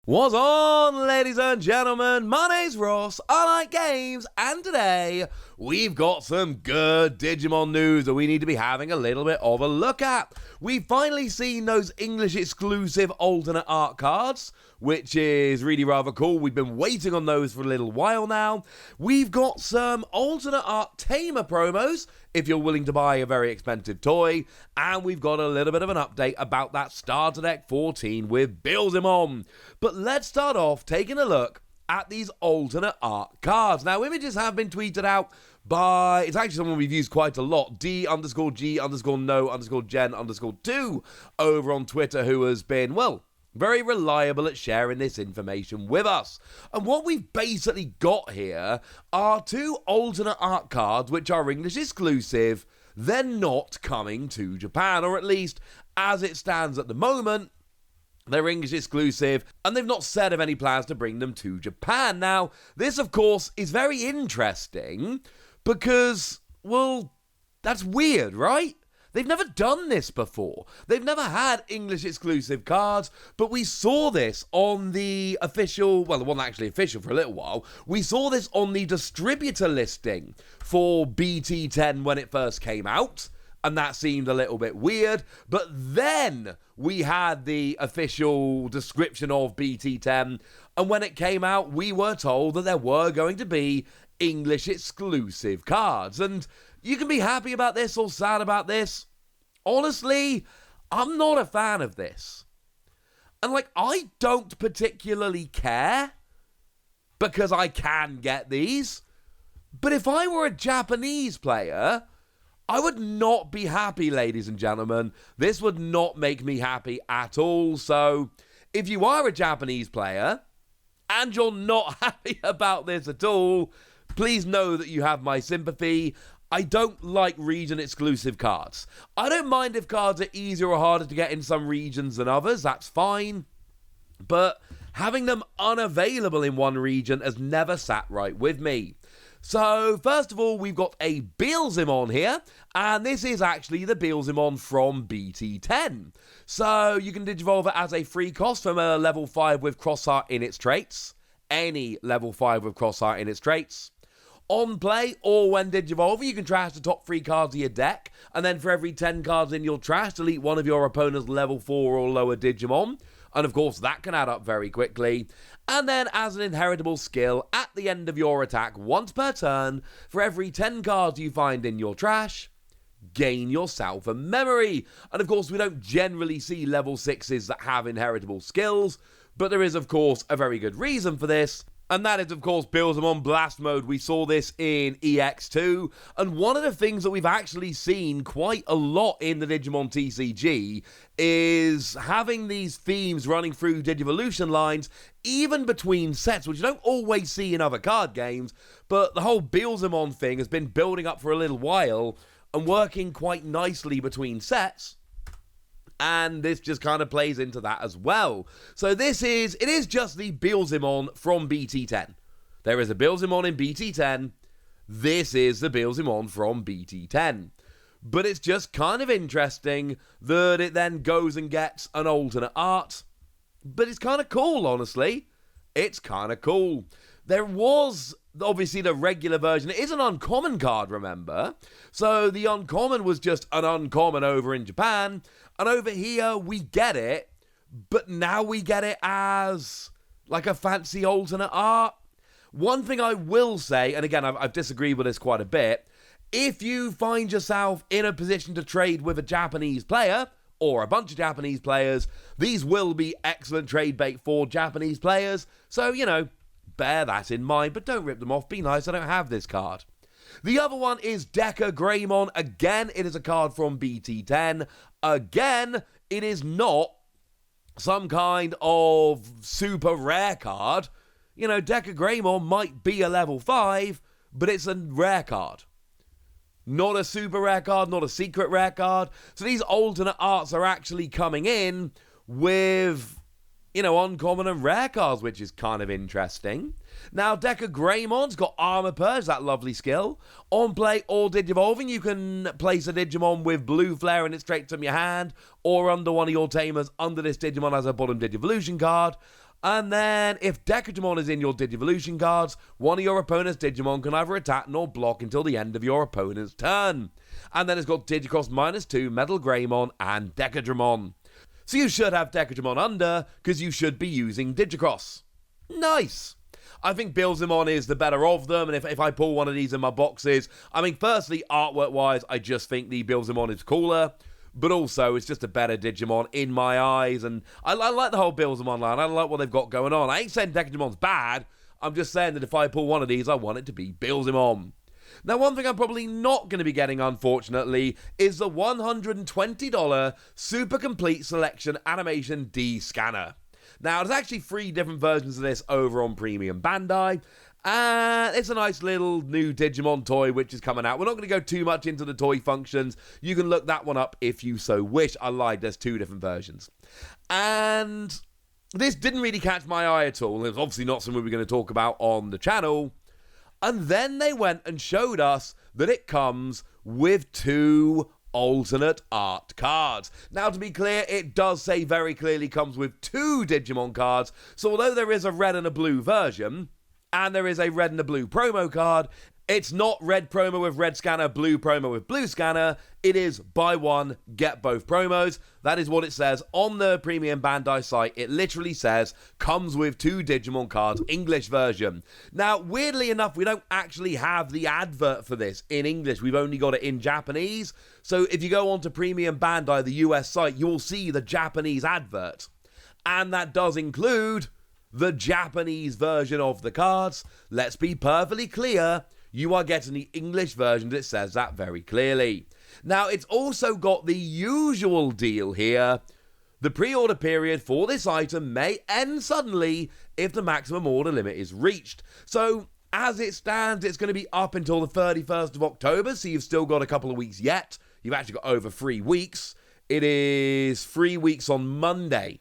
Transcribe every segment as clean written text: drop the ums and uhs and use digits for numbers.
What's on, ladies and gentlemen? My name's Ross, I like games, and today we've got some good Digimon news that we need to be having a little bit of a look at. We've finally seen those English exclusive alternate art cards, which is really rather cool. We've been waiting on those for a little while now. We've got some alternate art tamer promos, if you're willing to buy a very expensive toy, and we've got a little bit of an update about that Starter Deck 14 with Billzim. But let's start off taking a look at these alternate art cards. Now, images have been tweeted out by, it's actually someone we've used quite a lot, D_G_No_Gen_2 over on Twitter, who has been, well, very reliable at sharing this information with us. And what we've basically got here are two alternate art cards which are English exclusive. They're not coming to Japan, or at least as it stands at the moment, they're English exclusive, and they've not said of any plans to bring them to Japan. Now, this, of course, is very interesting because, well, that's weird, right? They've never done this before. They've never had English exclusive cards, but we saw this on the official, well, the one actually official for a little while. We saw this on the distributor listing for BT10 when it first came out, and that seemed a little bit weird. But then we had the official description of BT10, and when it came out, we were told that there were going to be English exclusive cards. And you can be happy about this or sad about this. Honestly, I'm not a fan of this. And I don't particularly care because I can get these. But if I were a Japanese player, I would not be happy, ladies and gentlemen. This would not make me happy at all. So if you are a Japanese player and you're not happy about this at all, please know that you have my sympathy. I don't like region-exclusive cards. I don't mind if cards are easier or harder to get in some regions than others, that's fine. But having them unavailable in one region has never sat right with me. So, first of all, we've got a Billzim here, and this is actually the Billzim from BT10. So, you can digivolve it as a free cost from a level 5 with Crossheart in its traits. Any level 5 with Crossheart in its traits. On play, or when digivolving, you can trash the top 3 cards of your deck, and then for every 10 cards in your trash, delete one of your opponent's level 4 or lower Digimon, and of course that can add up very quickly. And then as an inheritable skill, at the end of your attack, once per turn, for every 10 cards you find in your trash, gain yourself a memory. And of course we don't generally see level 6s that have inheritable skills, but there is of course a very good reason for this. And that is, of course, Billzim Blast Mode. We saw this in EX2. And one of the things that we've actually seen quite a lot in the Digimon TCG is having these themes running through Digivolution lines, even between sets, which you don't always see in other card games. But the whole Billzim thing has been building up for a little while and working quite nicely between sets. And this just kind of plays into that as well. So it is just the Billzim from BT10. There is a Billzim in BT10. This is the Billzim from BT10. But it's just kind of interesting that it then goes and gets an alternate art. But it's kind of cool, honestly. It's kind of cool. There was obviously the regular version. It is an uncommon card, remember? So the uncommon was just an uncommon over in Japan. And over here, we get it, but now we get it as like a fancy alternate art. One thing I will say, and again, I've disagreed with this quite a bit, if you find yourself in a position to trade with a Japanese player, or a bunch of Japanese players, these will be excellent trade bait for Japanese players. So, bear that in mind, but don't rip them off. Be nice, I don't have this card. The other one is Greymon. Again, it is a card from BT10. Again, it is not some kind of super rare card. Greymon might be a level 5, but it's a rare card. Not a super rare card, not a secret rare card. So these alternate arts are actually coming in with, uncommon and rare cards, which is kind of interesting. Now, Greymon's got Armor Purge, that lovely skill. On play or digivolving, you can place a Digimon with blue flare in its traits from your hand, or under one of your tamers under this Digimon as a bottom Digivolution card. And then, if Decadramon is in your Digivolution cards, one of your opponent's Digimon can either attack nor block until the end of your opponent's turn. And then it's got Digicross -2, Metal Greymon, and Decadramon. So you should have Decadramon under, because you should be using Digicross. Nice! I think Billzimon is the better of them, and if I pull one of these in my boxes, I mean, firstly, artwork-wise, I just think the Billzimon is cooler. But also, it's just a better Digimon in my eyes, and I like the whole Billzimon line. I like what they've got going on. I ain't saying Decadramon's bad, I'm just saying that if I pull one of these, I want it to be Billzimon. Now, one thing I'm probably not going to be getting, unfortunately, is the $120 Super Complete Selection Animation D Scanner. Now, there's actually 3 different versions of this over on Premium Bandai, and it's a nice little new Digimon toy which is coming out. We're not going to go too much into the toy functions. You can look that one up if you so wish. I lied, there's 2 different versions. And this didn't really catch my eye at all. It's obviously not something we're going to talk about on the channel. And then they went and showed us that it comes with 2 alternate art cards. Now, to be clear, it does say very clearly comes with 2 Digimon cards. So although there is a red and a blue version, and there is a red and a blue promo card, it's not red promo with red scanner, blue promo with blue scanner. It is buy one, get both promos. That is what it says on the Premium Bandai site. It literally says, comes with 2 Digimon cards, English version. Now, weirdly enough, we don't actually have the advert for this in English. We've only got it in Japanese. So if you go onto Premium Bandai, the US site, you'll see the Japanese advert. And that does include the Japanese version of the cards. Let's be perfectly clear, you are getting the English version that says that very clearly. Now, it's also got the usual deal here. The pre-order period for this item may end suddenly if the maximum order limit is reached. So, as it stands, it's going to be up until the 31st of October, so you've still got a couple of weeks yet. You've actually got over 3 weeks. It is 3 weeks on Monday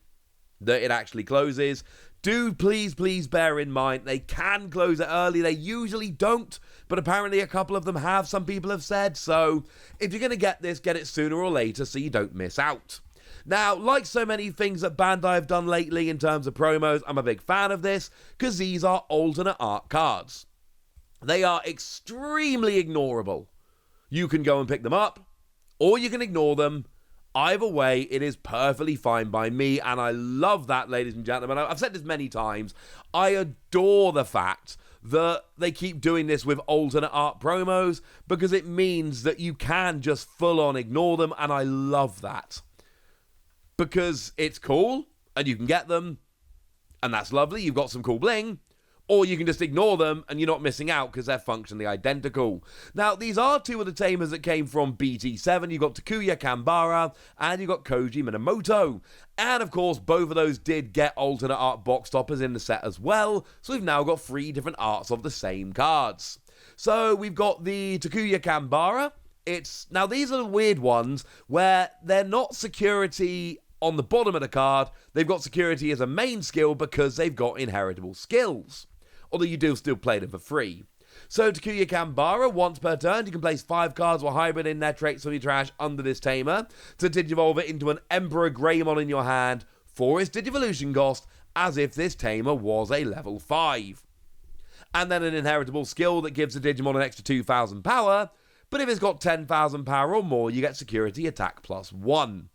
that it actually closes. Do please bear in mind, they can close it early. They usually don't, but apparently a couple of them have, some people have said. So if you're going to get this, get it sooner or later so you don't miss out. Now, like so many things that Bandai have done lately in terms of promos, I'm a big fan of this because these are alternate art cards. They are extremely ignorable. You can go and pick them up, or you can ignore them. Either way, it is perfectly fine by me, and I love that, ladies and gentlemen. I've said this many times. I adore the fact that they keep doing this with alternate art promos, because it means that you can just full-on ignore them, and I love that. Because it's cool, and you can get them, and that's lovely. You've got some cool bling. Or you can just ignore them and you're not missing out because they're functionally identical. Now, these are 2 of the tamers that came from BT7. You've got Takuya Kambara and you've got Koji Minamoto. And of course, both of those did get alternate art box toppers in the set as well. So we've now got 3 different arts of the same cards. So we've got the Takuya Kambara. Now, these are the weird ones where they're not security on the bottom of the card. They've got security as a main skill because they've got inheritable skills. Although you do still play them for free. So Takuya Kambara, once per turn, you can place 5 cards or hybrid in their traits from your trash under this tamer to digivolve it into an Emperor Greymon in your hand for its digivolution cost, as if this tamer was a level 5. And then an inheritable skill that gives the Digimon an extra 2,000 power, but if it's got 10,000 power or more, you get security attack +1.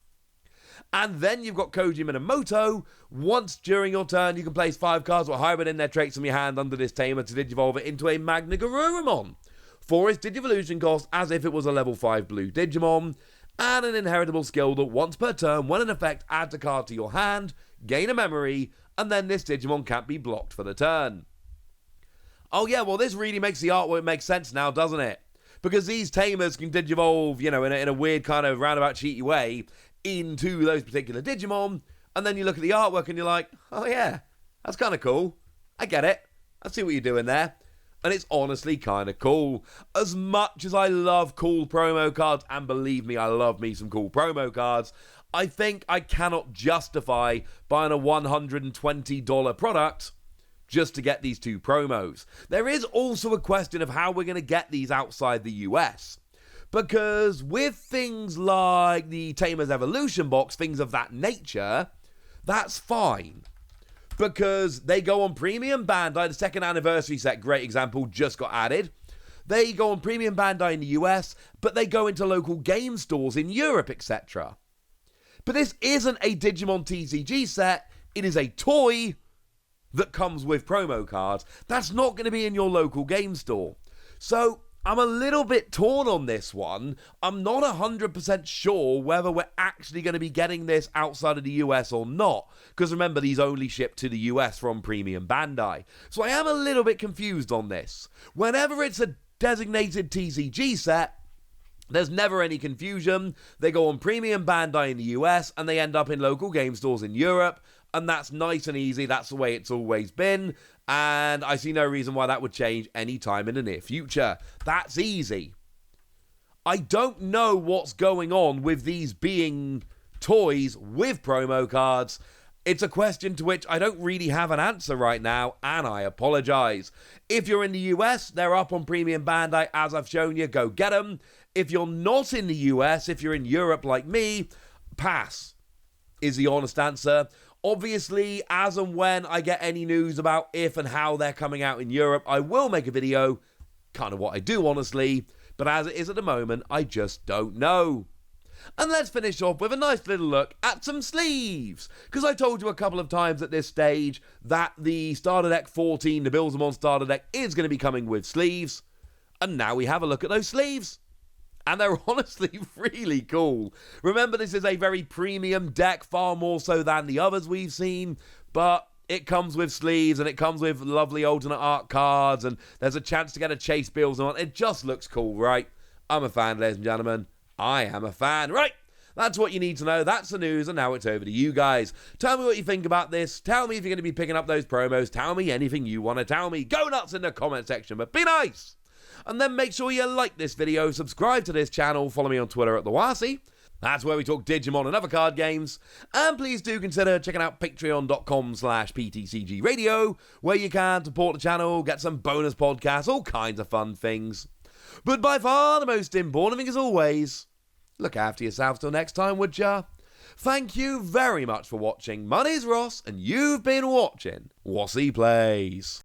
And then you've got Koji Minamoto. Once during your turn, you can place 5 cards or hybrid in their traits from your hand under this tamer to digivolve it into a Magna Garurumon for its digivolution cost as if it was a level 5 blue Digimon, and an inheritable skill that once per turn, when in effect, adds a card to your hand, gain a memory, and then this Digimon can't be blocked for the turn. Oh yeah, well this really makes the artwork make sense now, doesn't it? Because these tamers can digivolve, in a weird kind of roundabout cheaty way into those particular Digimon, and then you look at the artwork and you're like, oh yeah, that's kind of cool. I get it. I see what you're doing there. And it's honestly kind of cool. As much as I love cool promo cards, and believe me, I love me some cool promo cards, I think I cannot justify buying a $120 product just to get these 2 promos. There is also a question of how we're going to get these outside the US. Because with things like the Tamer's Evolution box, things of that nature, that's fine. because they go on Premium Bandai. The second anniversary set, great example, just got added. They go on Premium Bandai in the US, but they go into local game stores in Europe, etc. But this isn't a Digimon TCG set, it is a toy that comes with promo cards. That's not going to be in your local game store. So I'm a little bit torn on this one. I'm not 100% sure whether we're actually going to be getting this outside of the US or not. Because remember, these only ship to the US from Premium Bandai. So I am a little bit confused on this. Whenever it's a designated TCG set, there's never any confusion. They go on Premium Bandai in the US and they end up in local game stores in Europe. And that's nice and easy. That's the way it's always been. And I see no reason why that would change any time in the near future. That's easy. I don't know what's going on with these being toys with promo cards. It's a question to which I don't really have an answer right now, and I apologize. If you're in the US, they're up on Premium Bandai, as I've shown you, go get them. If you're not in the US, if you're in Europe like me, pass is the honest answer. Obviously, as and when I get any news about if and how they're coming out in Europe, I will make a video, kind of what I do honestly, but as it is at the moment, I just don't know. And let's finish off with a nice little look at some sleeves, because I told you a couple of times at this stage that the Starter Deck 14, the Billzim Starter Deck, is going to be coming with sleeves, and now we have a look at those sleeves. And they're honestly really cool. Remember, this is a very premium deck, far more so than the others we've seen, but it comes with sleeves and it comes with lovely alternate art cards, and there's a chance to get a Chase Billzim on. It just looks cool, right? I'm a fan, ladies and gentlemen. I am a fan. Right, that's what you need to know. That's the news, and now it's over to you guys. Tell me what you think about this. Tell me if you're going to be picking up those promos. Tell me anything you want to tell me. Go nuts in the comment section, but be nice. And then make sure you like this video, subscribe to this channel, follow me on Twitter at TheWasi. That's where we talk Digimon and other card games. And please do consider checking out patreon.com/PTCGradio, where you can support the channel, get some bonus podcasts, all kinds of fun things. But by far the most important thing, as always, look after yourselves till next time, would ya? Thank you very much for watching. My name's Ross, and you've been watching Wasi Plays.